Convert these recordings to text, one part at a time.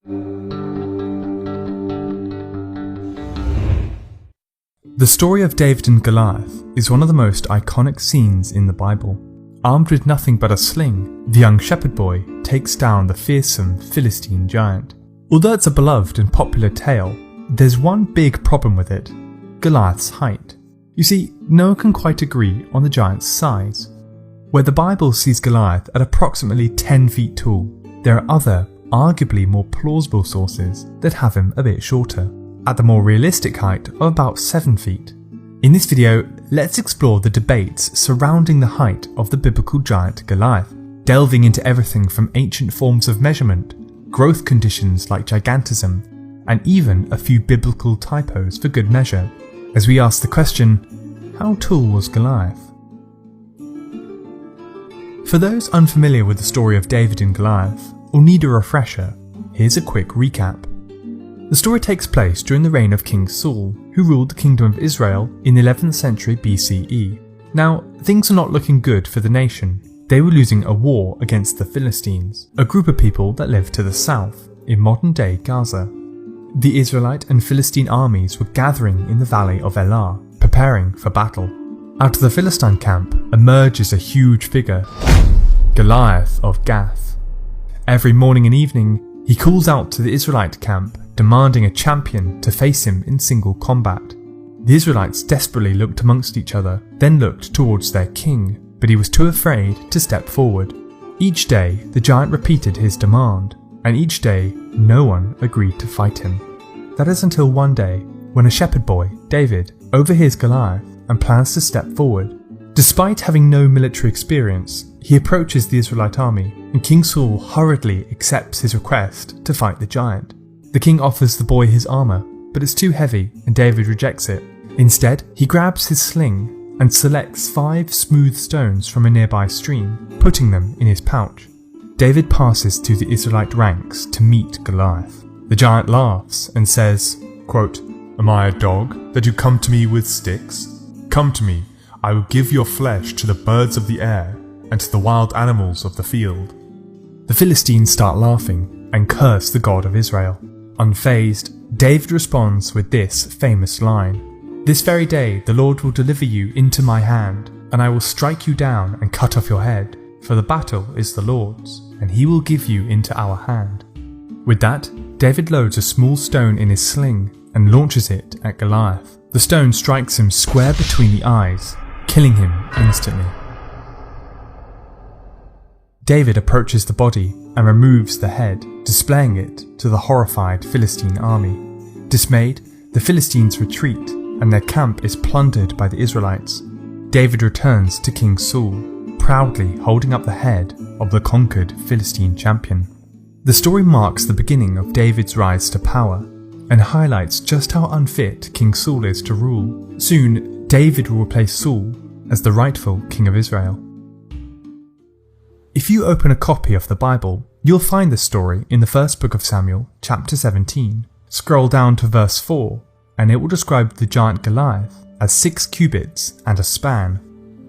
The story of David and Goliath is one of the most iconic scenes in the Bible. Armed with nothing but a sling, the young shepherd boy takes down the fearsome Philistine giant. Although it's a beloved and popular tale, there's one big problem with it: Goliath's height. You see, no one can quite agree on the giant's size. Where the Bible sees Goliath at approximately 10 feet tall, there are other, arguably more plausible sources that have him a bit shorter, at the more realistic height of about 7 feet. In this video, let's explore the debates surrounding the height of the biblical giant Goliath, delving into everything from ancient forms of measurement, growth conditions like gigantism, and even a few biblical typos for good measure, as we ask the question, how tall was Goliath? For those unfamiliar with the story of David and Goliath, or need a refresher, here's a quick recap. The story takes place during the reign of King Saul, who ruled the kingdom of Israel in the 11th century BCE. Now, things are not looking good for the nation. They were losing a war against the Philistines, a group of people that lived to the south, in modern-day Gaza. The Israelite and Philistine armies were gathering in the valley of Elah, preparing for battle. Out of the Philistine camp emerges a huge figure, Goliath of Gath. Every morning and evening, he calls out to the Israelite camp, demanding a champion to face him in single combat. The Israelites desperately looked amongst each other, then looked towards their king, but he was too afraid to step forward. Each day, the giant repeated his demand, and each day, no one agreed to fight him. That is until one day, when a shepherd boy, David, overhears Goliath and plans to step forward. Despite having no military experience, he approaches the Israelite army, and King Saul hurriedly accepts his request to fight the giant. The king offers the boy his armour, but it's too heavy and David rejects it. Instead, he grabs his sling and selects 5 smooth stones from a nearby stream, putting them in his pouch. David passes through the Israelite ranks to meet Goliath. The giant laughs and says, quote, "Am I a dog that you come to me with sticks? Come to me, I will give your flesh to the birds of the air and to the wild animals of the field." The Philistines start laughing and curse the God of Israel. Unfazed, David responds with this famous line, "This very day the Lord will deliver you into my hand, and I will strike you down and cut off your head, for the battle is the Lord's, and he will give you into our hand." With that, David loads a small stone in his sling and launches it at Goliath. The stone strikes him square between the eyes, killing him instantly. David approaches the body and removes the head, displaying it to the horrified Philistine army. Dismayed, the Philistines retreat and their camp is plundered by the Israelites. David returns to King Saul, proudly holding up the head of the conquered Philistine champion. The story marks the beginning of David's rise to power and highlights just how unfit King Saul is to rule. Soon, David will replace Saul as the rightful king of Israel. If you open a copy of the Bible, you'll find this story in the first book of Samuel, chapter 17. Scroll down to verse 4, and it will describe the giant Goliath as 6 cubits and a span.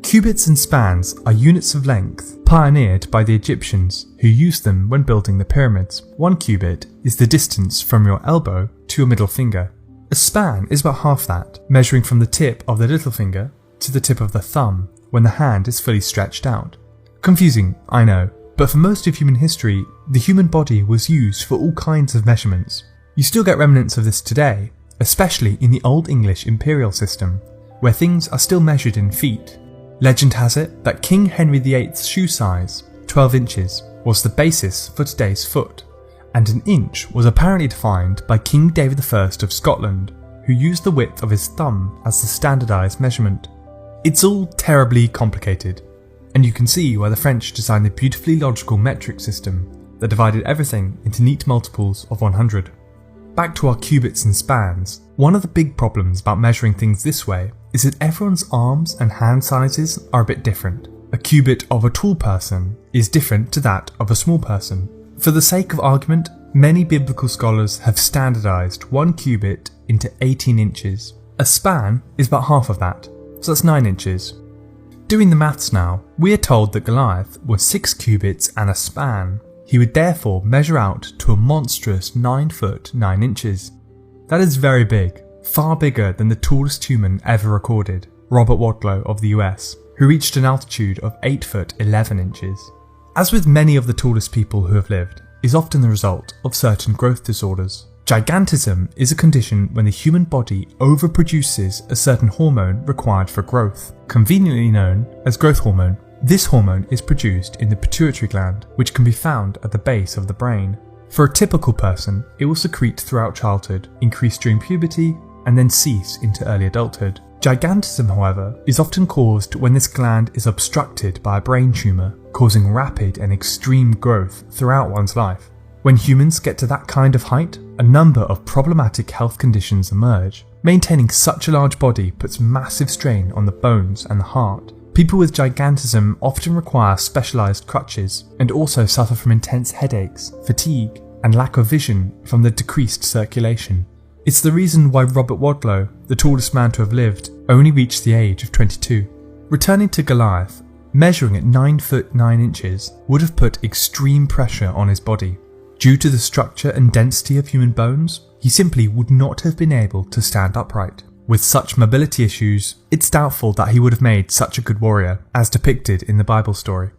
Cubits and spans are units of length pioneered by the Egyptians, who used them when building the pyramids. 1 cubit is the distance from your elbow to your middle finger. A span is about half that, measuring from the tip of the little finger to the tip of the thumb when the hand is fully stretched out. Confusing, I know, but for most of human history, the human body was used for all kinds of measurements. You still get remnants of this today, especially in the Old English imperial system, where things are still measured in feet. Legend has it that King Henry VIII's shoe size, 12 inches, was the basis for today's foot, and an inch was apparently defined by King David I of Scotland, who used the width of his thumb as the standardised measurement. It's all terribly complicated, and you can see why the French designed the beautifully logical metric system that divided everything into neat multiples of 100. Back to our cubits and spans, one of the big problems about measuring things this way is that everyone's arms and hand sizes are a bit different. A cubit of a tall person is different to that of a small person. For the sake of argument, many biblical scholars have standardised 1 cubit into 18 inches. A span is about half of that, so that's 9 inches. Doing the maths now, we are told that Goliath was 6 cubits and a span. He would therefore measure out to a monstrous 9 foot 9 inches. That is very big, far bigger than the tallest human ever recorded, Robert Wadlow of the US, who reached an altitude of 8 foot 11 inches. As with many of the tallest people who have lived, is often the result of certain growth disorders. Gigantism is a condition when the human body overproduces a certain hormone required for growth, conveniently known as growth hormone. This hormone is produced in the pituitary gland, which can be found at the base of the brain. For a typical person, it will secrete throughout childhood, increase during puberty, and then cease into early adulthood. Gigantism, however, is often caused when this gland is obstructed by a brain tumour, causing rapid and extreme growth throughout one's life. When humans get to that kind of height, a number of problematic health conditions emerge. Maintaining such a large body puts massive strain on the bones and the heart. People with gigantism often require specialised crutches and also suffer from intense headaches, fatigue, and lack of vision from the decreased circulation. It's the reason why Robert Wadlow, the tallest man to have lived, only reached the age of 22. Returning to Goliath, measuring at 9 foot 9 inches would have put extreme pressure on his body. Due to the structure and density of human bones, he simply would not have been able to stand upright. With such mobility issues, it's doubtful that he would have made such a good warrior, as depicted in the Bible story.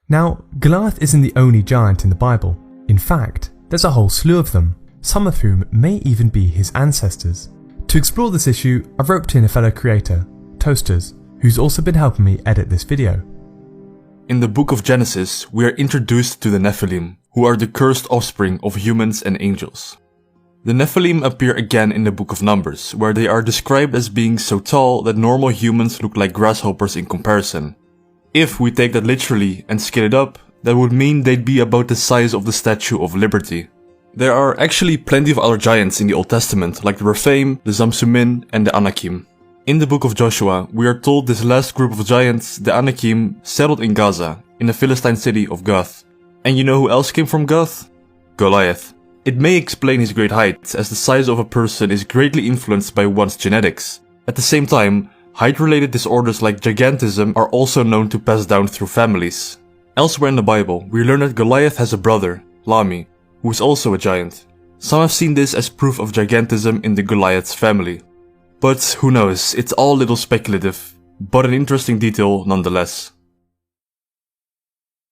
Now, Goliath isn't the only giant in the Bible. In fact, there's a whole slew of them, some of whom may even be his ancestors. To explore this issue, I've roped in a fellow creator, Toasters, who's also been helping me edit this video. In the book of Genesis, we are introduced to the Nephilim, who are the cursed offspring of humans and angels. The Nephilim appear again in the book of Numbers, where they are described as being so tall that normal humans look like grasshoppers in comparison. If we take that literally and scale it up, that would mean they'd be about the size of the Statue of Liberty. There are actually plenty of other giants in the Old Testament, like the Rephaim, the Zamzummim, and the Anakim. In the book of Joshua, we are told this last group of giants, the Anakim, settled in Gaza, in the Philistine city of Gath. And you know who else came from Gath? Goliath. It may explain his great height, as the size of a person is greatly influenced by one's genetics. At the same time, height-related disorders like gigantism are also known to pass down through families. Elsewhere in the Bible, we learn that Goliath has a brother, Lami, who is also a giant. Some have seen this as proof of gigantism in the Goliath's family. But who knows, it's all a little speculative, but an interesting detail nonetheless.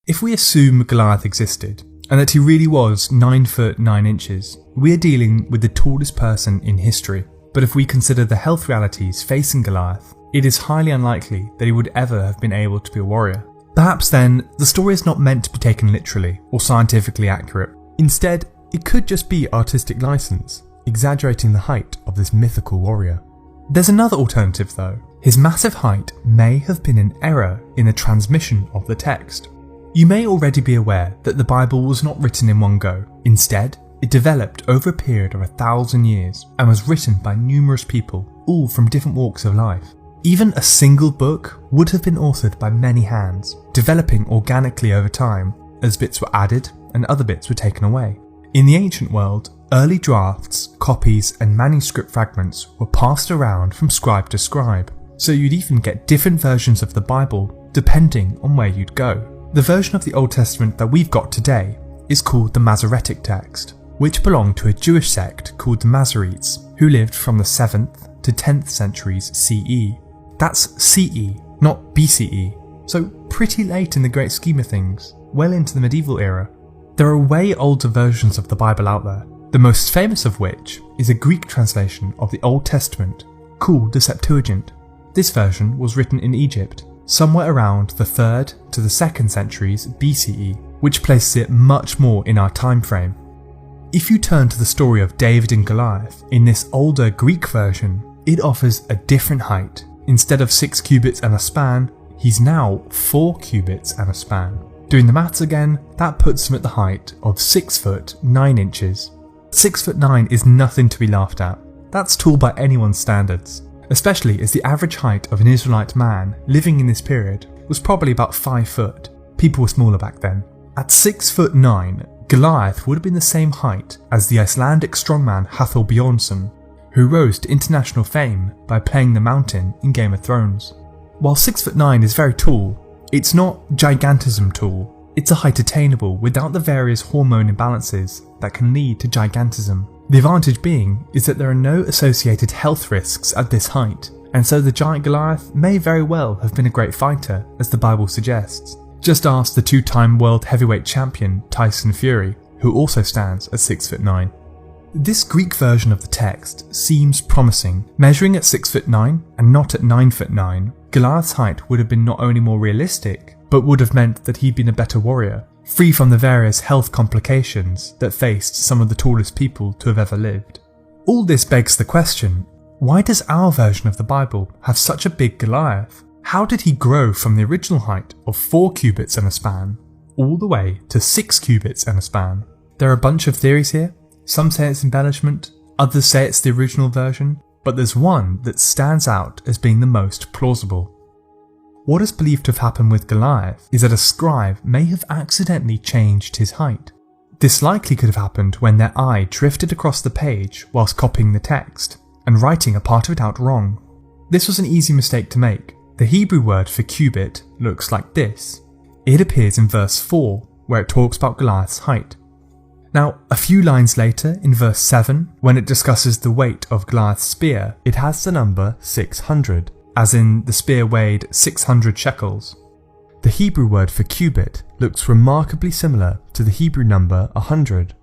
If we assume Goliath existed, and that he really was 9 foot 9 inches, we are dealing with the tallest person in history. But if we consider the health realities facing Goliath, it is highly unlikely that he would ever have been able to be a warrior. Perhaps then, the story is not meant to be taken literally or scientifically accurate. Instead, it could just be artistic license, exaggerating the height of this mythical warrior. There's another alternative though. His massive height may have been an error in the transmission of the text. You may already be aware that the Bible was not written in one go. Instead, it developed over a period of 1,000 years and was written by numerous people, all from different walks of life. Even a single book would have been authored by many hands, developing organically over time as bits were added and other bits were taken away. In the ancient world, early drafts, copies and manuscript fragments were passed around from scribe to scribe, so you'd even get different versions of the Bible depending on where you'd go. The version of the Old Testament that we've got today is called the Masoretic text, which belonged to a Jewish sect called the Masoretes, who lived from the 7th to 10th centuries CE. That's CE, not BCE, so pretty late in the great scheme of things, well into the medieval era. There are way older versions of the Bible out there, the most famous of which is a Greek translation of the Old Testament called the Septuagint. This version was written in Egypt, somewhere around the 3rd to the 2nd centuries BCE, which places it much more in our time frame. If you turn to the story of David and Goliath in this older Greek version, it offers a different height. Instead of 6 cubits and a span, he's now 4 cubits and a span. Doing the maths again, that puts him at the height of 6 foot 9 inches. 6 foot 9 is nothing to be laughed at. That's tall by anyone's standards, especially as the average height of an Israelite man living in this period was probably about 5 foot. People were smaller back then. At 6 foot 9, Goliath would have been the same height as the Icelandic strongman Hathor Bjornsson, who rose to international fame by playing the Mountain in Game of Thrones. While 6 foot 9 is very tall, it's not gigantism tall. It's a height attainable without the various hormone imbalances that can lead to gigantism. The advantage being is that there are no associated health risks at this height, and so the giant Goliath may very well have been a great fighter, as the Bible suggests. Just ask the two-time world heavyweight champion Tyson Fury, who also stands at 6'9". This Greek version of the text seems promising. Measuring at 6'9" and not at 9'9", Goliath's height would have been not only more realistic, but would have meant that he'd been a better warrior, free from the various health complications that faced some of the tallest people to have ever lived. All this begs the question, why does our version of the Bible have such a big Goliath? How did he grow from the original height of 4 cubits and a span, all the way to 6 cubits and a span? There are a bunch of theories here. Some say it's embellishment, others say it's the original version, but there's one that stands out as being the most plausible. What is believed to have happened with Goliath is that a scribe may have accidentally changed his height. This likely could have happened when their eye drifted across the page whilst copying the text, and writing a part of it out wrong. This was an easy mistake to make. The Hebrew word for cubit looks like this. It appears in verse 4, where it talks about Goliath's height. Now, a few lines later, in verse 7, when it discusses the weight of Goliath's spear, it has the number 600, as in the spear weighed 600 shekels. The Hebrew word for cubit looks remarkably similar to the Hebrew number 100,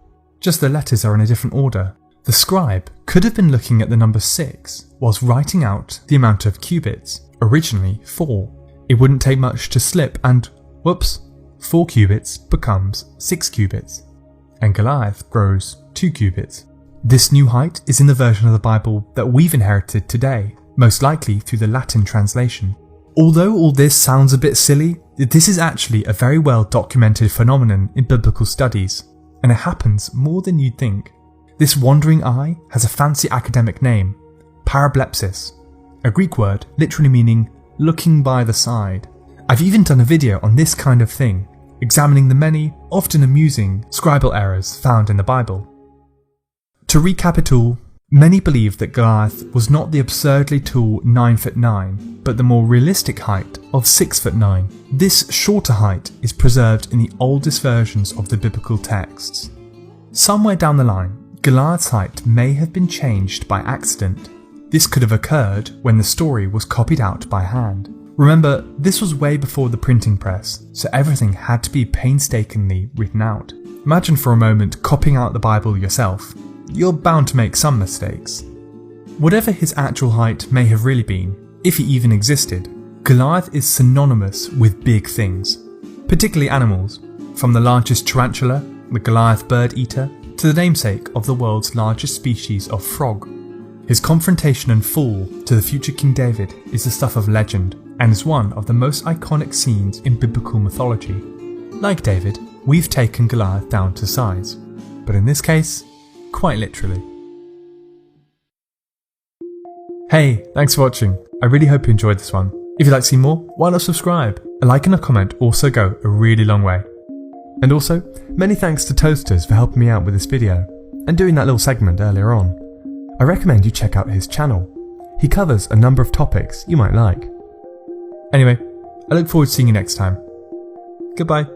just the letters are in a different order. The scribe could have been looking at the number 6 whilst writing out the amount of cubits, originally 4. It wouldn't take much to slip and, whoops, 4 cubits becomes 6 cubits. And Goliath grows 2 cubits. This new height is in the version of the Bible that we've inherited today, most likely through the Latin translation. Although all this sounds a bit silly, this is actually a very well documented phenomenon in biblical studies, and it happens more than you'd think. This wandering eye has a fancy academic name, parablepsis, a Greek word literally meaning looking by the side. I've even done a video on this kind of thing, examining the many, often amusing, scribal errors found in the Bible. To recap it all, many believe that Goliath was not the absurdly tall 9'9", but the more realistic height of 6'9". This shorter height is preserved in the oldest versions of the biblical texts. Somewhere down the line, Goliath's height may have been changed by accident. This could have occurred when the story was copied out by hand. Remember, this was way before the printing press, so everything had to be painstakingly written out. Imagine for a moment copying out the Bible yourself. You're bound to make some mistakes. Whatever his actual height may have really been, if he even existed, Goliath is synonymous with big things, particularly animals, from the largest tarantula, the Goliath bird eater, to the namesake of the world's largest species of frog. His confrontation and fall to the future King David is the stuff of legend, and is one of the most iconic scenes in biblical mythology. Like David, we've taken Goliath down to size, but in this case, quite literally. Hey, thanks for watching. I really hope you enjoyed this one. If you'd like to see more, why not subscribe? A like and a comment also go a really long way. And also, many thanks to Toasters for helping me out with this video, and doing that little segment earlier on. I recommend you check out his channel. He covers a number of topics you might like. Anyway, I look forward to seeing you next time. Goodbye.